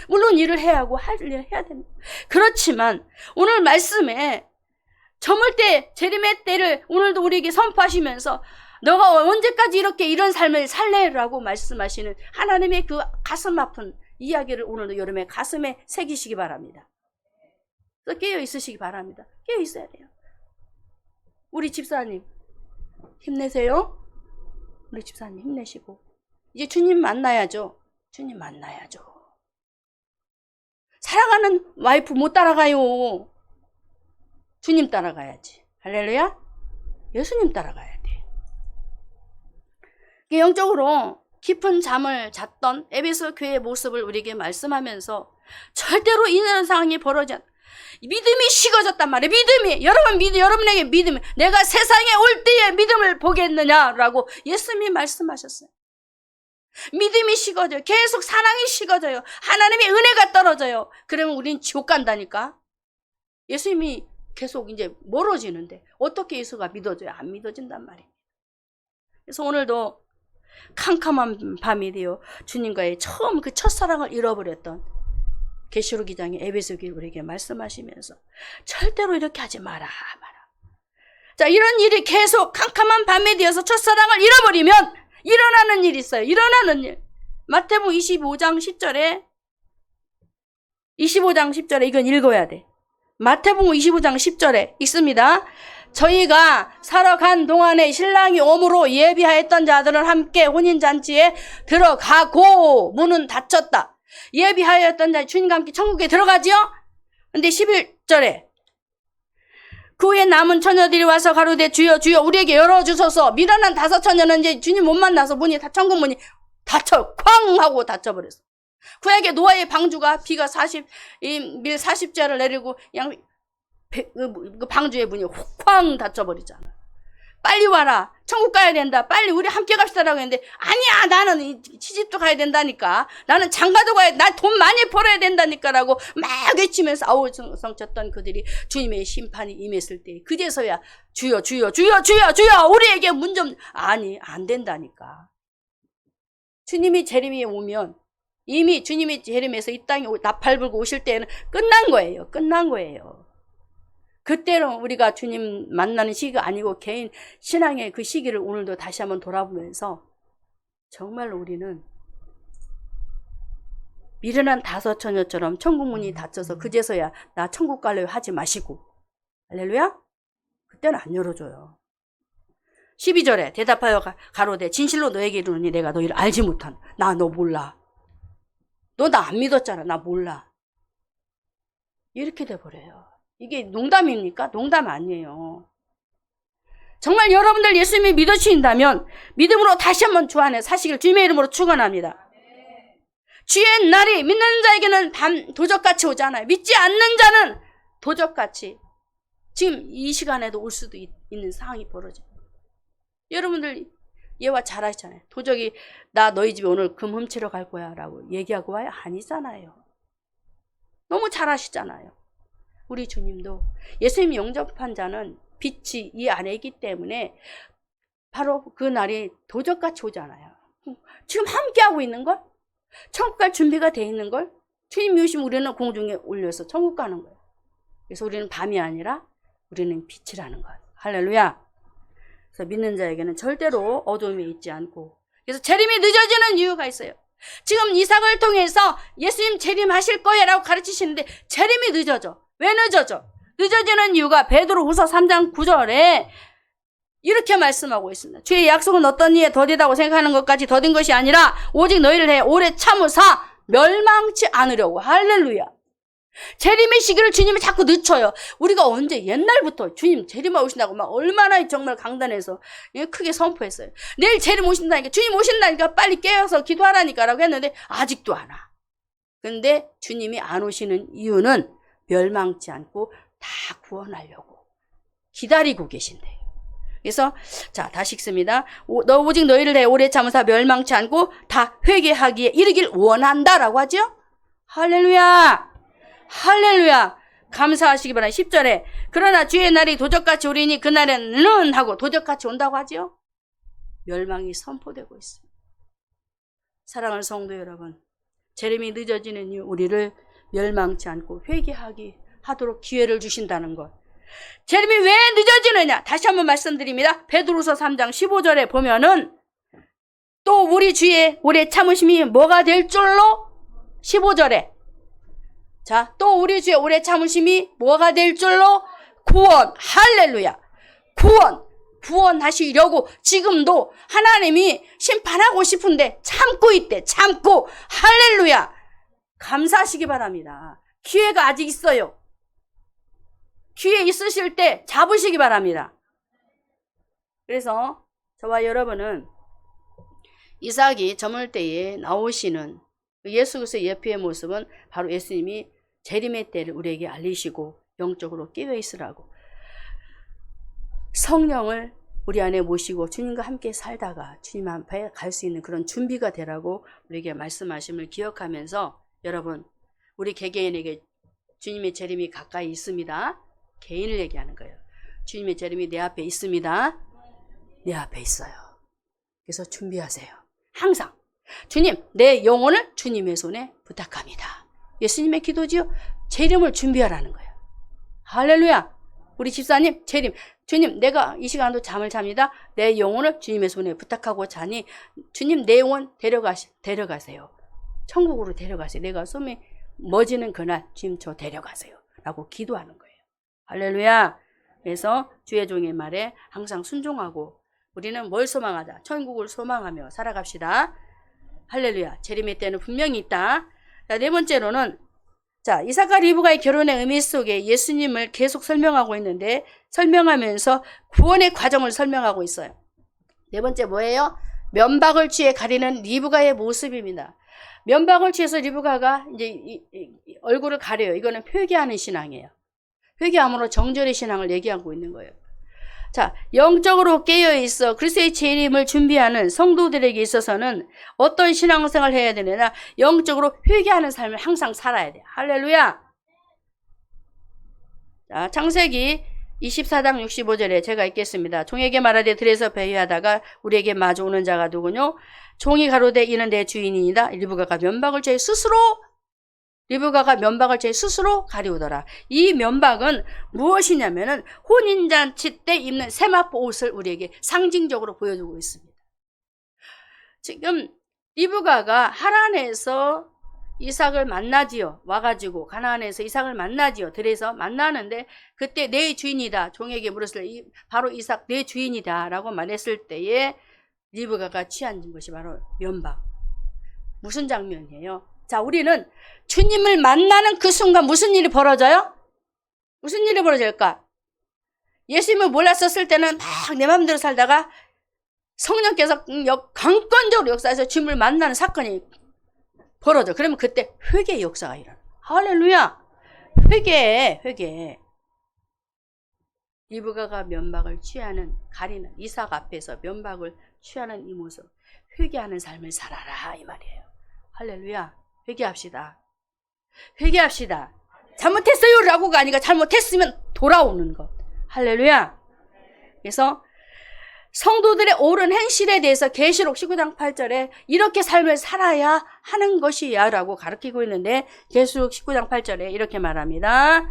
Speaker 1: 물론 일을 해야 하고 할 일을 해야 됩니다. 그렇지만 오늘 말씀에 저물 때 재림의 때를 오늘도 우리에게 선포하시면서 너가 언제까지 이렇게 이런 삶을 살래라고 말씀하시는 하나님의 그 가슴 아픈 이야기를 오늘도 여러분의 가슴에 새기시기 바랍니다. 깨어 있으시기 바랍니다. 깨어 있어야 돼요. 우리 집사님 힘내세요. 우리 집사님 힘내시고 이제 주님 만나야죠. 주님 만나야죠. 사랑하는 와이프 못 따라가요. 주님 따라가야지. 할렐루야. 예수님 따라가야 돼. 영적으로 깊은 잠을 잤던 에베소 교회의 모습을 우리에게 말씀하면서 절대로 이런 상황이 벌어지 않아. 믿음이 식어졌단 말이에요. 믿음이 여러분에게 믿음이 내가 세상에 올 때에 믿음을 보겠느냐라고 예수님이 말씀하셨어요. 믿음이 식어져요. 계속 사랑이 식어져요. 하나님의 은혜가 떨어져요. 그러면 우린 지옥 간다니까. 예수님이 계속 이제 멀어지는데 어떻게 예수가 믿어져요? 안 믿어진단 말이에요. 그래서 오늘도 캄캄한 밤이 되어 주님과의 처음 그 첫사랑을 잃어버렸던 계시록 2장의 에베소 교회 우리에게 말씀하시면서 절대로 이렇게 하지 마라. 자, 이런 일이 계속 캄캄한 밤에 되어서 첫사랑을 잃어버리면 일어나는 일이 있어요. 일어나는 일. 마태복음 25장 10절에 이건 읽어야 돼. 마태복음 25장 10절에 읽습니다. 저희가 사러 간 동안에 신랑이 오므로 예비하였던 자들은 함께 혼인잔치에 들어가고 문은 닫혔다. 예비하였던 자 주님과 함께 천국에 들어가지요. 근데 11절에 그 후에 남은 처녀들이 와서 가로되 주여 주여 우리에게 열어주소서. 미련한 다섯 처녀는 이제 주님 못 만나서 천국 문이 닫혀 쾅 하고 닫혀버렸어. 그에게 노아의 방주가 비가 40자를 내리고 그냥 그 방주의 문이 쾅 닫혀버리잖아. 빨리 와라. 천국 가야 된다. 빨리 우리 함께 갑시다라고 했는데 아니야 나는 시집도 가야 된다니까. 나는 장가도 가야 나 돈 많이 벌어야 된다니까라고 막 외치면서 아우성쳤던 그들이 주님의 심판이 임했을 때 그제서야 주여 주여 주여 주여 주여 우리에게 문 좀 아니 안 된다니까. 주님이 재림이 오면 이미 주님이 재림에서 이 땅에 나팔 불고 오실 때는 끝난 거예요. 끝난 거예요. 그때는 우리가 주님 만나는 시기가 아니고 개인 신앙의 그 시기를 오늘도 다시 한번 돌아보면서 정말로 우리는 미련한 다섯 처녀처럼 천국 문이 닫혀서 그제서야 나 천국 갈래요 하지 마시고 할렐루야? 그때는 안 열어줘요. 12절에 대답하여 가로되 진실로 너에게 이르노니 내가 너희를 알지 못한 나 너 몰라. 너 나 안 믿었잖아. 나 몰라. 이렇게 돼버려요. 이게 농담입니까? 농담 아니에요. 정말 여러분들 예수님이 믿으신다면 믿음으로 다시 한번 주 안에 사시길 주님의 이름으로 축원합니다. 주의 날이 믿는 자에게는 밤 도적같이 오잖아요. 믿지 않는 자는 도적같이 지금 이 시간에도 올 수도 있는 상황이 벌어져요. 여러분들 예화 잘 하시잖아요. 도적이 나 너희 집에 오늘 금 훔치러 갈 거야 라고 얘기하고 와요? 아니잖아요. 너무 잘 하시잖아요. 우리 주님도 예수님이 영접한 자는 빛이 이 안에 있기 때문에 바로 그 날이 도적같이 오잖아요. 지금 함께하고 있는 걸? 천국 갈 준비가 돼 있는 걸? 주님이 오시면 우리는 공중에 올려서 천국 가는 거예요. 그래서 우리는 밤이 아니라 우리는 빛이라는 거예요. 할렐루야. 그래서 믿는 자에게는 절대로 어둠이 있지 않고, 그래서 재림이 늦어지는 이유가 있어요. 지금 이삭을 통해서 예수님 재림하실 거야 라고 가르치시는데 재림이 늦어져. 왜 늦어져? 늦어지는 이유가 베드로후서 3장 9절에 이렇게 말씀하고 있습니다. 주의 약속은 어떤 이에 더디다고 생각하는 것까지 더딘 것이 아니라 오직 너희를 해 오래 참으사 멸망치 않으려고. 할렐루야. 재림의 시기를 주님이 자꾸 늦춰요. 우리가 언제 옛날부터 주님 재림하 오신다고 막 얼마나 정말 강단에서 크게 선포했어요. 내일 재림 오신다니까, 주님 오신다니까 빨리 깨어서 기도하라니까 라고 했는데 아직도 안 와. 근데 주님이 안 오시는 이유는 멸망치 않고 다 구원하려고 기다리고 계신대요. 그래서 자, 다시 읽습니다. 너 오직 너희를 내 오래 참으사 멸망치 않고 다 회개하기에 이르길 원한다라고 하죠. 할렐루야. 할렐루야. 감사하시기 바랍니다. 10절에 그러나 주의 날이 도적같이 오리니 그날에는 하고 도적같이 온다고 하죠. 멸망이 선포되고 있습니다. 사랑하는 성도 여러분, 재림이 늦어지는 이유, 우리를 멸망치 않고 회개하기 하도록 기회를 주신다는 것. 재림이 왜 늦어지느냐? 다시 한번 말씀드립니다. 베드로서 3장 15절에 보면은 또 우리 주의 오래 참으심이 뭐가 될 줄로 15절에 자, 또 우리 주의 오래 참으심이 뭐가 될 줄로 구원. 할렐루야. 구원하시려고 지금도 하나님이 심판하고 싶은데 참고 있대. 참고. 할렐루야. 감사하시기 바랍니다. 기회가 아직 있어요. 기회 있으실 때 잡으시기 바랍니다. 그래서 저와 여러분은 이삭이 저물 때에 나오시는 예수 그리스도의 예표의 모습은 바로 예수님이 재림의 때를 우리에게 알리시고 영적으로 깨어 있으라고, 성령을 우리 안에 모시고 주님과 함께 살다가 주님 앞에 갈 수 있는 그런 준비가 되라고 우리에게 말씀하심을 기억하면서, 여러분, 우리 개개인에게 주님의 재림이 가까이 있습니다. 개인을 얘기하는 거예요. 주님의 재림이 내 앞에 있습니다. 내 앞에 있어요. 그래서 준비하세요. 항상 주님, 내 영혼을 주님의 손에 부탁합니다. 예수님의 기도지요. 재림을 준비하라는 거예요. 할렐루야. 우리 집사님, 재림. 주님, 내가 이 시간도 잠을 잡니다. 내 영혼을 주님의 손에 부탁하고 자니 주님, 내 영혼 데려가세요. 천국으로 데려가세요. 내가 숨이 멎지는 그날 주님 저 데려가세요 라고 기도하는 거예요. 할렐루야. 그래서 주의 종의 말에 항상 순종하고 우리는 뭘 소망하자? 천국을 소망하며 살아갑시다. 할렐루야. 재림의 때는 분명히 있다. 자, 네 번째로는 자, 이삭과 리브가의 결혼의 의미 속에 예수님을 계속 설명하고 있는데, 설명하면서 구원의 과정을 설명하고 있어요. 네 번째 뭐예요? 면박을 취해 가리는 리브가의 모습입니다. 면박을 취해서 리브가가 이제 얼굴을 가려요. 이거는 회개하는 신앙이에요. 회개함으로 정절의 신앙을 얘기하고 있는 거예요. 자, 영적으로 깨어있어 그리스도의 재림을 준비하는 성도들에게 있어서는 어떤 신앙생활을 해야 되느냐? 영적으로 회개하는 삶을 항상 살아야 돼요. 할렐루야. 자, 창세기 24장 65절에 제가 읽겠습니다. 종에게 말하되 들에서 배회하다가 우리에게 마주 오는 자가 누구뇨? 종이 가로되 이는 내 주인이니이다. 리브가가 면박을 제 스스로 가리우더라. 이 면박은 무엇이냐면은 혼인잔치 때 입는 세마포 옷을 우리에게 상징적으로 보여주고 있습니다. 지금 리브가가 하란에서 이삭을 만나지요. 와가지고 가나안에서 이삭을 만나지요. 들에서 만나는데 그때 내 주인이다. 종에게 물었을 때 바로 이삭 내 주인이다 라고 말했을 때에 리브가가 취한 것이 바로 면박. 무슨 장면이에요? 자, 우리는 주님을 만나는 그 순간 무슨 일이 벌어져요? 무슨 일이 벌어질까? 예수님을 몰랐었을 때는 막 내 마음대로 살다가 성령께서 강권적으로 역사해서 주님을 만나는 사건이 벌어져. 그러면 그때 회개의 역사가 일어나. 할렐루야. 회개해. 리브가가 면박을 취하는, 가리는 이삭 앞에서 면박을 취하는 이 모습. 회개하는 삶을 살아라 이 말이에요. 할렐루야. 회개합시다. 잘못했어요 라고가 아니라 잘못했으면 돌아오는 것. 할렐루야. 그래서 성도들의 옳은 행실에 대해서 계시록 19장 8절에 이렇게 삶을 살아야 하는 것이야 라고 가르치고 있는데, 계시록 19장 8절에 이렇게 말합니다.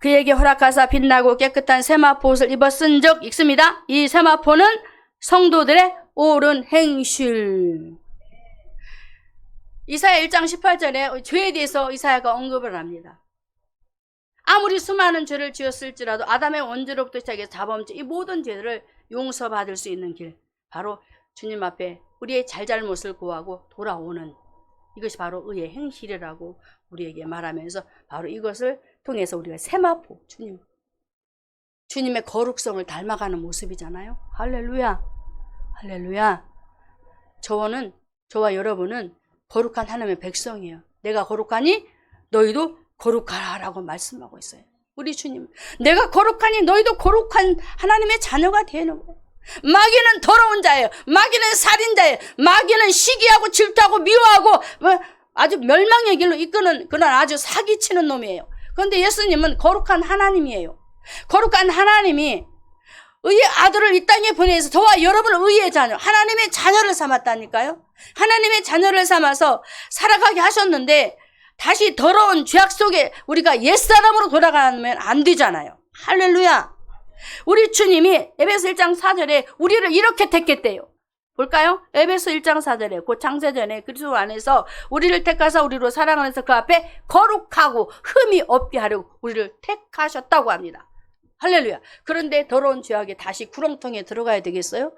Speaker 1: 그에게 허락하사 빛나고 깨끗한 세마포 옷을 입어 쓴 적 있습니다. 이 세마포는 성도들의 옳은 행실. 이사야 1장 18절에 죄에 대해서 이사야가 언급을 합니다. 아무리 수많은 죄를 지었을지라도 아담의 원죄로부터 시작해서 자범죄, 이 모든 죄를 용서받을 수 있는 길, 바로 주님 앞에 우리의 잘잘못을 고하고 돌아오는, 이것이 바로 의의 행실이라고 우리에게 말하면서 바로 이것을 통해서 우리가 세마포, 주님의 거룩성을 닮아가는 모습이잖아요. 할렐루야, 할렐루야. 저와 여러분은 거룩한 하나님의 백성이에요. 내가 거룩하니 너희도 거룩하라 라고 말씀하고 있어요. 우리 주님, 내가 거룩하니 너희도 거룩한 하나님의 자녀가 되는 거예요. 마귀는 더러운 자예요. 마귀는 살인자예요. 마귀는 시기하고 질투하고 미워하고 아주 멸망의 길로 이끄는 그런 아주 사기치는 놈이에요. 그런데 예수님은 거룩한 하나님이에요. 거룩한 하나님이 의의 아들을 이 땅에 보내서 저와 여러분을 의의 자녀, 하나님의 자녀를 삼았다니까요. 하나님의 자녀를 삼아서 살아가게 하셨는데 다시 더러운 죄악 속에 우리가 옛사람으로 돌아가면 안 되잖아요. 할렐루야. 우리 주님이 에베소 1장 4절에 우리를 이렇게 택했대요. 볼까요? 에베소 1장 4절에 그 창세전에 그리스도 안에서 우리를 택하사 우리로 사랑하면서 그 앞에 거룩하고 흠이 없게 하려고 우리를 택하셨다고 합니다. 할렐루야. 그런데 더러운 죄악에 다시 구렁텅이에 들어가야 되겠어요?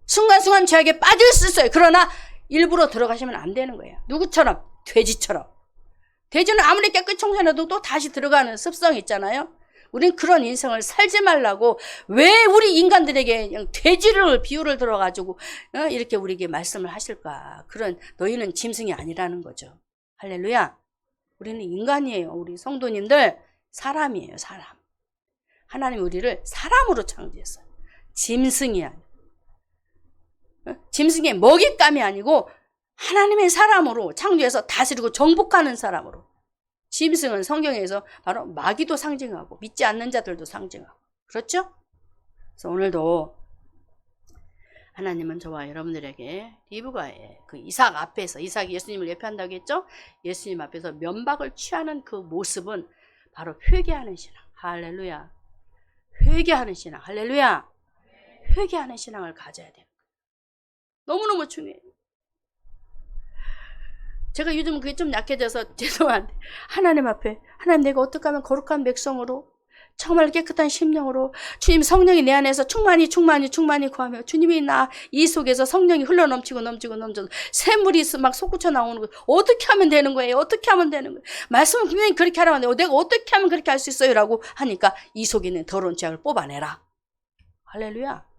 Speaker 1: 순간순간 죄악에 빠질 수 있어요. 그러나 일부러 들어가시면 안 되는 거예요. 누구처럼? 돼지처럼. 돼지는 아무리 깨끗이 청소해도 또 다시 들어가는 습성이 있잖아요. 우린 그런 인생을 살지 말라고 왜 우리 인간들에게 그냥 돼지를 비유를 들어가지고 이렇게 우리에게 말씀을 하실까. 그런 너희는 짐승이 아니라는 거죠. 할렐루야. 우리는 인간이에요. 우리 성도님들 사람이에요. 사람. 하나님 우리를 사람으로 창조했어요. 짐승이 아니에요. 짐승의 먹잇감이 아니고 하나님의 사람으로 창조해서 다스리고 정복하는 사람으로. 짐승은 성경에서 바로 마귀도 상징하고 믿지 않는 자들도 상징하고. 그렇죠? 그래서 오늘도 하나님은 저와 여러분들에게 리브가의 그 이삭 앞에서, 이삭이 예수님을 예표한다고 했죠? 예수님 앞에서 면박을 취하는 그 모습은 바로 회개하는 신앙. 할렐루야. 회개하는 신앙. 할렐루야. 회개하는 신앙을 가져야 되는 거예요. 너무너무 중요해요. 제가 요즘 그게 좀 약해져서 죄송한데 하나님 앞에, 하나님 내가 어떻게 하면 거룩한 백성으로 정말 깨끗한 심령으로 주님 성령이 내 안에서 충만히 구하며 주님이 나 이 속에서 성령이 흘러넘치고 샘물이 막 솟구쳐 나오는 거 어떻게 하면 되는 거예요? 어떻게 하면 되는 거예요? 말씀은 분명히 그렇게 하라고 하는데 내가 어떻게 하면 그렇게 할 수 있어요? 라고 하니까 이 속에 있는 더러운 죄악을 뽑아내라. 할렐루야.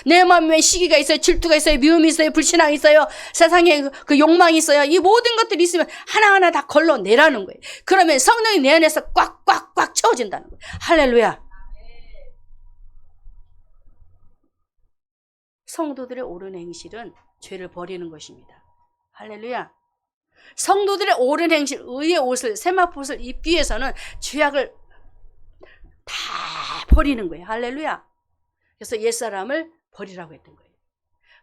Speaker 1: 내 마음에 시기가 있어요. 질투가 있어요. 미움이 있어요. 불신앙이 있어요. 세상에 그 욕망이 있어요. 이 모든 것들이 있으면 하나하나 다 걸러내라는 거예요. 그러면 성령이 내 안에서 꽉꽉꽉 채워진다는 거예요. 할렐루야. 성도들의 옳은 행실은 죄를 버리는 것입니다. 할렐루야. 성도들의 옳은 행실, 의의 옷을, 세마포옷을 입기 위해서는 죄악을 다 버리는 거예요. 할렐루야. 그래서 옛사람을 버리라고 했던 거예요.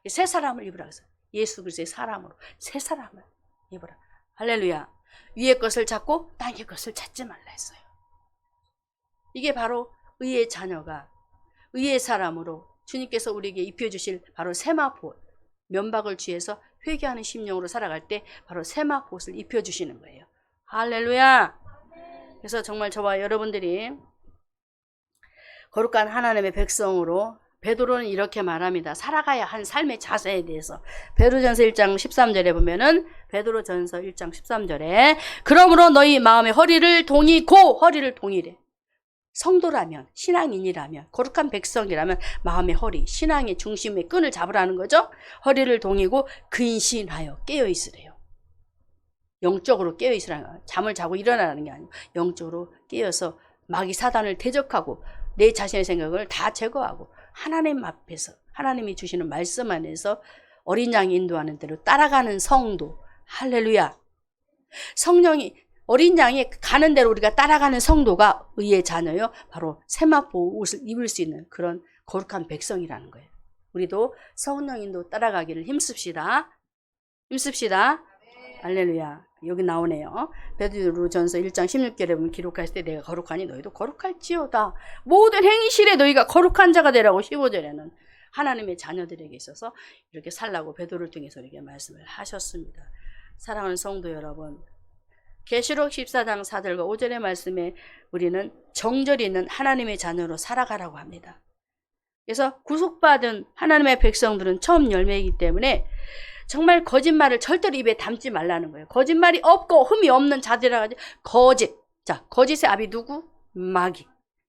Speaker 1: 새 사람을 입으라고 했어요. 예수 그리스도의 사람으로 새 사람을 입으라. 할렐루야. 위의 것을 찾고 땅의 것을 찾지 말라 했어요. 이게 바로 의의 자녀가 의의 사람으로 주님께서 우리에게 입혀주실 바로 세마포, 면박을 취해서 회개하는 심령으로 살아갈 때 바로 세마포옷을 입혀주시는 거예요. 할렐루야. 그래서 정말 저와 여러분들이 거룩한 하나님의 백성으로, 베드로는 이렇게 말합니다. 살아가야 한 삶의 자세에 대해서. 베드로전서 1장 13절에 보면은, 베드로전서 1장 13절에 그러므로 너희 마음의 허리를 동이래. 성도라면, 신앙인이라면, 거룩한 백성이라면 마음의 허리, 신앙의 중심의 끈을 잡으라는 거죠. 허리를 동이고 근신하여 깨어있으래요. 영적으로 깨어있으라는 거예요. 잠을 자고 일어나는 게 아니고 영적으로 깨어서 마귀 사단을 대적하고 내 자신의 생각을 다 제거하고 하나님 앞에서 하나님이 주시는 말씀 안에서 어린 양이 인도하는 대로 따라가는 성도. 할렐루야. 성령이 어린 양이 가는 대로 우리가 따라가는 성도가 의의 자녀요. 바로 세마포 옷을 입을 수 있는 그런 거룩한 백성이라는 거예요. 우리도 성령 인도 따라가기를 힘씁시다. 할렐루야. 여기 나오네요. 베드로전서 1장 16절에 보면 기록할 때 내가 거룩하니 너희도 거룩할지어다. 모든 행실에 너희가 거룩한 자가 되라고 15절에는 하나님의 자녀들에게 있어서 이렇게 살라고 베드로를 통해서 이렇게 말씀을 하셨습니다. 사랑하는 성도 여러분, 계시록 14장 4절과 5절의 말씀에 우리는 정절이 있는 하나님의 자녀로 살아가라고 합니다. 그래서 구속받은 하나님의 백성들은 처음 열매이기 때문에 정말 거짓말을 절대로 입에 담지 말라는 거예요. 거짓말이 없고 흠이 없는 자들이라 가지고 거짓. 자, 거짓의 압이 누구? 마귀.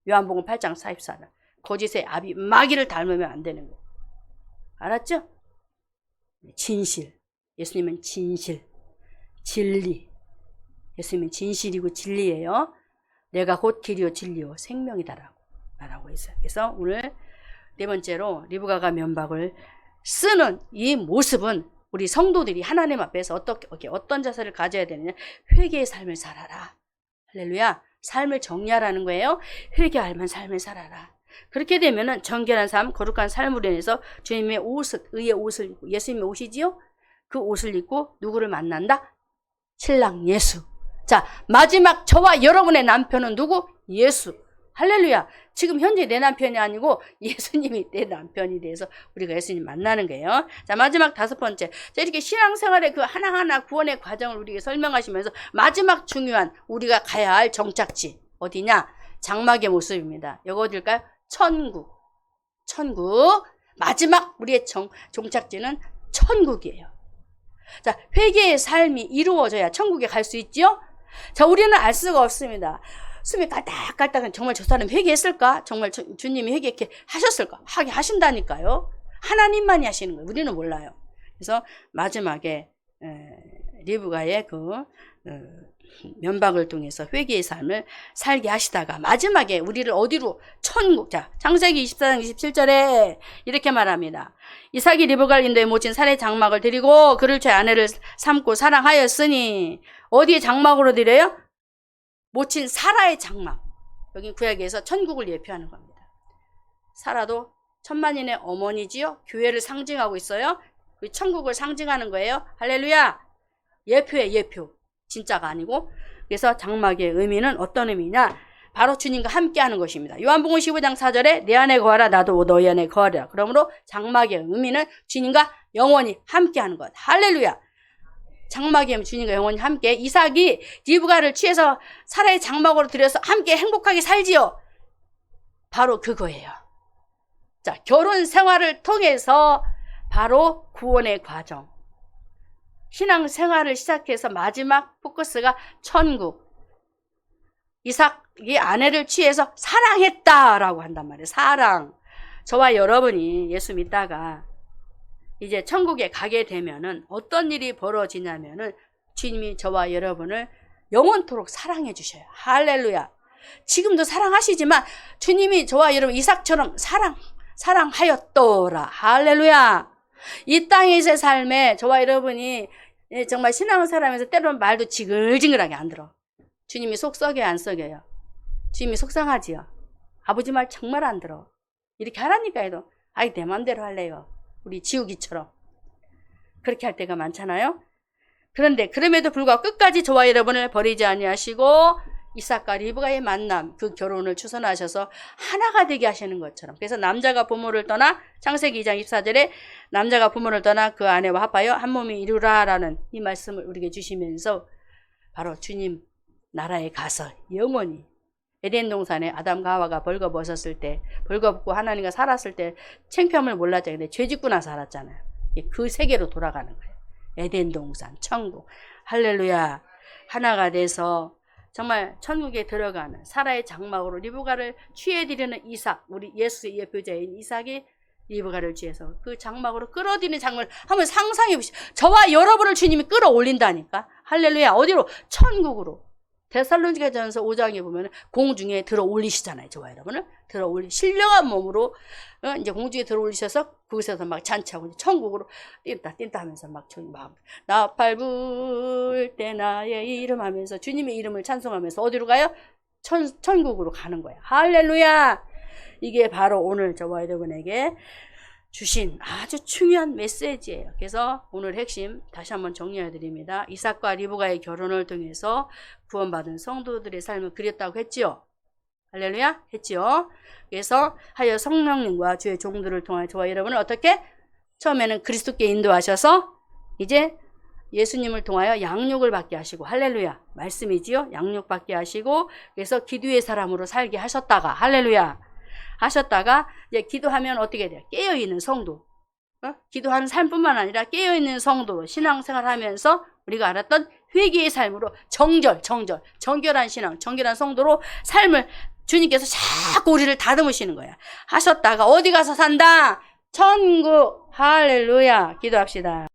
Speaker 1: 요한복음 8장 44절. 거짓의 압이 마귀를 닮으면 안 되는 거예요. 알았죠? 진실. 예수님은 진실. 진리. 예수님은 진실이고 진리예요. 내가 곧 길이요 진리요 생명이다라고 말하고 있어요. 그래서 오늘 네 번째로 리브가가 면박을 쓰는 이 모습은 우리 성도들이 하나님 앞에서 어떤 자세를 가져야 되느냐. 회개의 삶을 살아라. 할렐루야. 삶을 정리하라는 거예요. 회개할 삶을 살아라. 그렇게 되면은 정결한 삶, 거룩한 삶으로 인해서 주님의 옷을, 의의 옷을 입고, 예수님의 옷이지요? 그 옷을 입고 누구를 만난다? 신랑 예수. 자, 마지막 저와 여러분의 남편은 누구? 예수. 할렐루야. 지금 현재 내 남편이 아니고 예수님이 내 남편이 돼서 우리가 예수님 만나는 거예요. 자, 마지막 다섯 번째. 자, 이렇게 신앙생활의 그 하나하나 구원의 과정을 우리에게 설명하시면서 마지막 중요한 우리가 가야 할 정착지. 어디냐? 장막의 모습입니다. 여기 어딜까요? 천국. 천국. 마지막 우리의 종착지는 천국이에요. 자, 회개의 삶이 이루어져야 천국에 갈 수 있지요? 자, 우리는 알 수가 없습니다. 숨이 깔딱깔딱 정말 저 사람 회개했을까? 정말 주님이 회개 이렇게 하셨을까? 하게 하신다니까요. 하나님만이 하시는 거예요. 우리는 몰라요. 그래서 마지막에 리브가의 그 면박을 통해서 회개의 삶을 살게 하시다가 마지막에 우리를 어디로? 천국. 자, 창세기 24장 27절에 이렇게 말합니다. 이삭이 리브가를 인도해 모친 살의 장막을 드리고 그를 제 아내를 삼고 사랑하였으니 어디에 장막으로 드려요? 모친 사라의 장막. 여기 구약에서 천국을 예표하는 겁니다. 사라도 천만인의 어머니지요. 교회를 상징하고 있어요. 그 천국을 상징하는 거예요. 할렐루야. 예표예요, 예표. 진짜가 아니고. 그래서 장막의 의미는 어떤 의미냐? 바로 주님과 함께하는 것입니다. 요한복음 15장 4절에 내 안에 거하라 나도 너희 안에 거하리라. 그러므로 장막의 의미는 주님과 영원히 함께하는 것. 할렐루야. 장막에 주님과 영원히 함께. 이삭이 리브가를 취해서 사라의 장막으로 들여서 함께 행복하게 살지요. 바로 그거예요. 자, 결혼 생활을 통해서 바로 구원의 과정. 신앙 생활을 시작해서 마지막 포커스가 천국. 이삭이 아내를 취해서 사랑했다라고 한단 말이에요. 사랑. 저와 여러분이 예수 믿다가 이제 천국에 가게 되면은 어떤 일이 벌어지냐면은 주님이 저와 여러분을 영원토록 사랑해 주셔요. 할렐루야. 지금도 사랑하시지만 주님이 저와 여러분 이삭처럼 사랑하였더라. 할렐루야. 이 땅에서의 삶에 저와 여러분이 정말 신앙생활하면서 때로는 말도 지글지글하게 안 들어. 주님이 속 썩여요, 안 썩여요? 주님이 속상하지요. 아버지 말 정말 안 들어. 이렇게 하라니까 해도 아이 내 맘대로 할래요. 우리 지우기처럼. 그렇게 할 때가 많잖아요. 그런데 그럼에도 불구하고 끝까지 저와 여러분을 버리지 아니하시고 이삭과 리브가의 만남, 그 결혼을 추선하셔서 하나가 되게 하시는 것처럼. 그래서 남자가 부모를 떠나 창세기 2장 24절에 남자가 부모를 떠나 그 아내와 합하여 한 몸이 이루라라는 이 말씀을 우리에게 주시면서 바로 주님 나라에 가서 영원히 에덴 동산에 아담과 하와가 벌거벗었을 때, 벌거벗고 하나님과 살았을 때 창피함을 몰랐잖아요. 근데 죄 짓고 나서 살았잖아요. 그 세계로 돌아가는 거예요. 에덴 동산, 천국. 할렐루야. 하나가 돼서 정말 천국에 들어가는 사라의 장막으로 리브가를 취해드리는 이삭, 우리 예수의 예표자인 이삭이 리브가를 취해서 그 장막으로 끌어들이는 장면을 한번 상상해 보시죠. 저와 여러분을 주님이 끌어올린다니까. 할렐루야. 어디로? 천국으로. 데살로니가전서 5장에 보면 공중에 들어 올리시잖아요. 저와 여러분을 신령한 몸으로 이제 공중에 들어 올리셔서 거기서도 막 잔치하고 천국으로 뛴다 하면서 막 나팔 불 때 나의 이름 하면서 주님의 이름을 찬송하면서 어디로 가요? 천국으로 가는 거예요. 할렐루야. 이게 바로 오늘 저와 여러분에게 주신 아주 중요한 메시지예요. 그래서 오늘 핵심 다시 한번 정리해 드립니다. 이삭과 리브가의 결혼을 통해서 구원받은 성도들의 삶을 그렸다고 했지요. 할렐루야 했지요. 그래서 하여 성령님과 주의 종들을 통하여 저와 여러분을 어떻게 처음에는 그리스도께 인도하셔서 이제 예수님을 통하여 양육을 받게 하시고 할렐루야 말씀이지요. 양육 받게 하시고 그래서 기도의 사람으로 살게 하셨다가 할렐루야 하셨다가 이제 기도하면 어떻게 돼요? 깨어있는 성도 기도하는 삶뿐만 아니라 깨어있는 성도로 신앙생활하면서 우리가 알았던 회개의 삶으로 정결한 신앙 정결한 성도로 삶을 주님께서 자꾸 우리를 다듬으시는 거야. 하셨다가 어디 가서 산다? 천국 할렐루야 기도합시다.